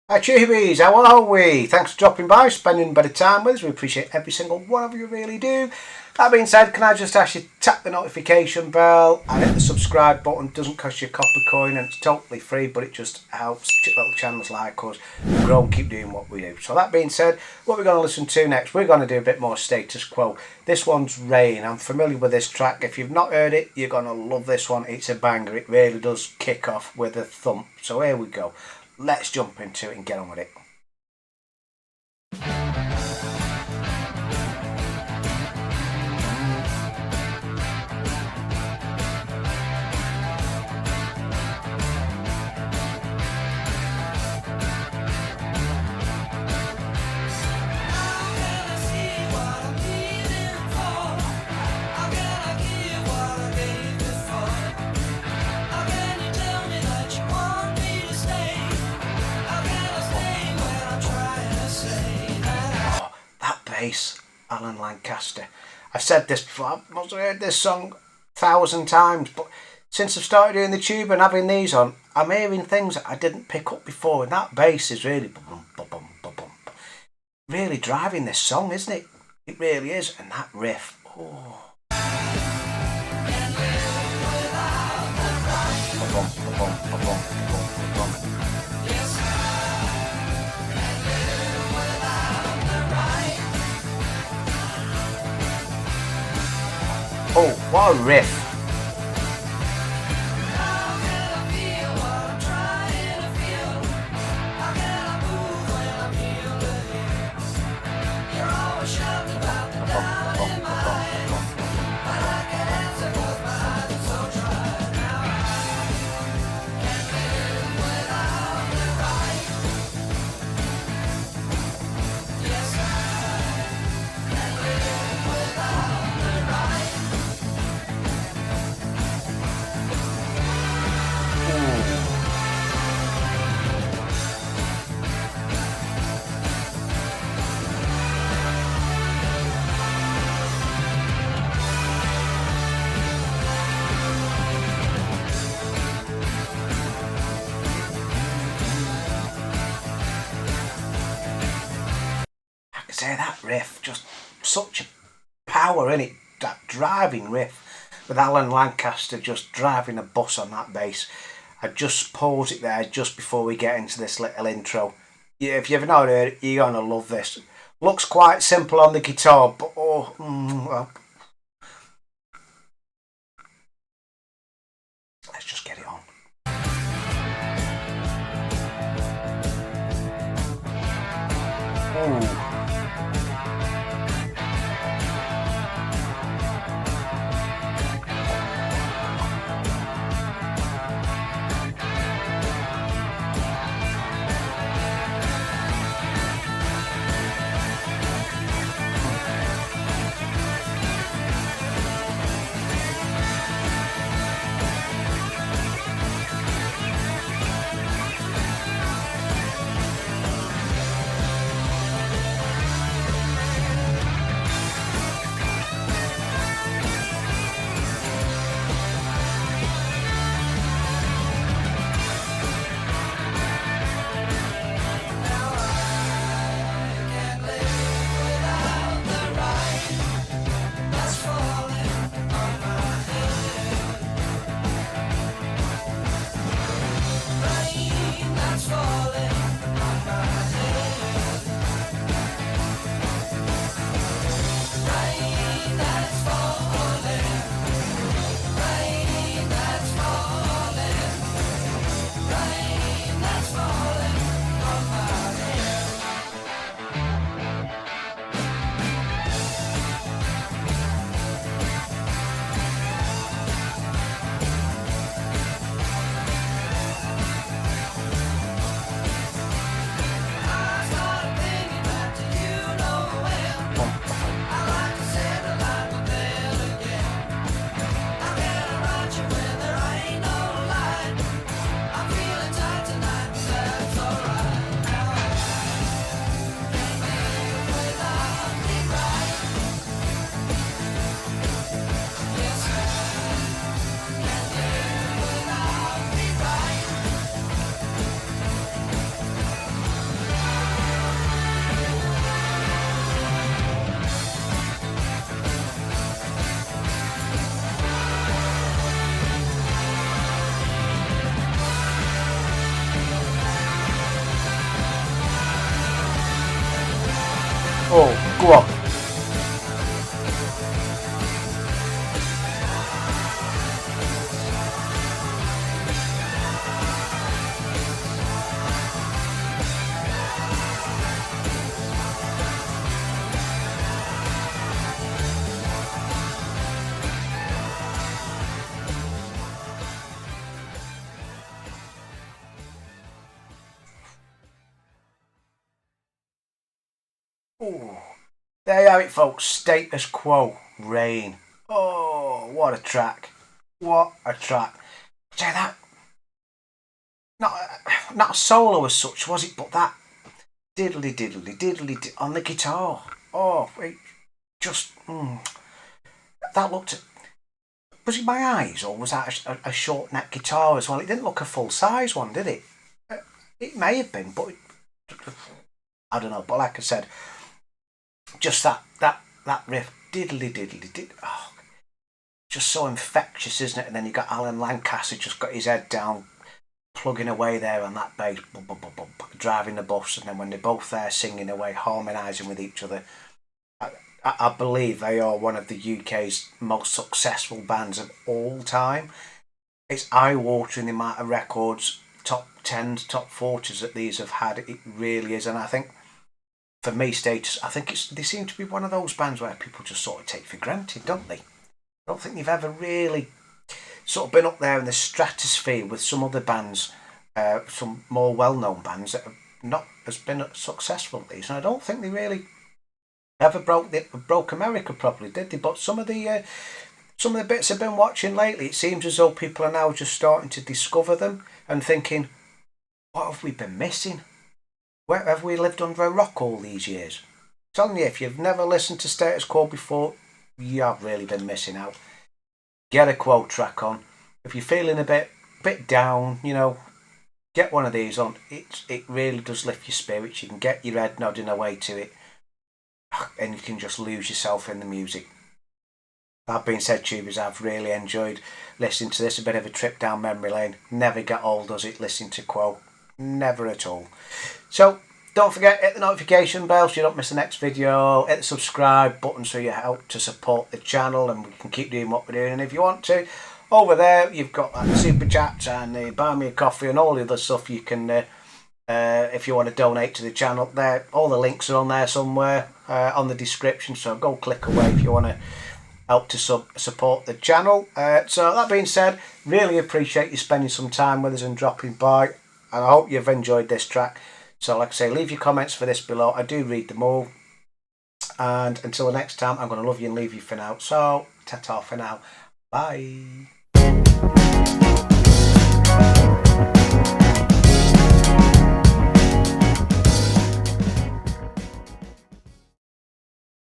Hi Tubies, how are we? Thanks for dropping by, spending a bit of time with us. We appreciate every single one of you, really do. That being said, can I just ask you to tap the notification bell and hit the subscribe button? Doesn't cost you a copper coin and it's totally free, but it just helps little channels like us grow and keep doing what we do. So that being said, what we're going to listen to next, we're going to do a bit more Status Quo. This one's Rain. I'm familiar with this track. If you've not heard it, you're going to love this one. It's a banger. It really does kick off with a thump. So here we go. Let's jump into it and get on with it. Bass, Alan Lancaster. I've said this before, I must have heard this song 1,000 times, but since I've started doing the tube and having these on, I'm hearing things that I didn't pick up before, and that bass is really really driving this song, isn't it? It really is, and that riff, oh. Oh, what a riff! Say that riff, just such a power in it, that driving riff with Alan Lancaster just driving a bus on that bass. I just pause it there just before we get into this little intro. Yeah, if you've not heard it, you're gonna love this. Looks quite simple on the guitar, but well, let's just get it on. Ooh. Ooh. There you have it, folks. Status Quo Rain. Oh, what a track. What a track. Say that. Not a solo as such, was it? But that diddly diddly diddly on the guitar. Oh, it just. That looked. Was it my eyes, or was that a short neck guitar as well? It didn't look a full size one, did it? It may have been, but I don't know. But like I said, just that riff, diddly diddly did. Oh, just so infectious, isn't it? And then you got Alan Lancaster just got his head down, plugging away there on that bass, driving the bus, and then when they're both there singing away, harmonising with each other. I believe they are one of the UK's most successful bands of all time. It's eye-watering the amount of records, top 10s, top 40s that these have had. It really is, and I think for me, Status, I think they seem to be one of those bands where people just sort of take for granted, don't they? I don't think they've ever really sort of been up there in the stratosphere with some other bands, some more well-known bands that have not has been successful at least. And I don't think they really ever broke America properly, did they? But some of the bits I've been watching lately, it seems as though people are now just starting to discover them and thinking, what have we been missing? Where have we lived under a rock all these years? I'm telling you, if you've never listened to Status Quo before, you have really been missing out. Get a Quo track on. If you're feeling a bit down, get one of these on. It really does lift your spirits. You can get your head nodding away to it, and you can just lose yourself in the music. That being said, Tubies, I've really enjoyed listening to this. A bit of a trip down memory lane. Never get old, does it, listening to Quo? Never at all. So, don't forget, hit the notification bell so you don't miss the next video. Hit the subscribe button so you help to support the channel and we can keep doing what we're doing. And if you want to, over there, you've got the super chats and the buy me a coffee and all the other stuff you can, if you want to donate to the channel. There, all the links are on there somewhere on the description. So go click away if you want to help to support the channel. So that being said, really appreciate you spending some time with us and dropping by. And I hope you've enjoyed this track. So like I say, leave your comments for this below. I do read them all. And until the next time, I'm going to love you and leave you for now. So, ta-ta for now. Bye.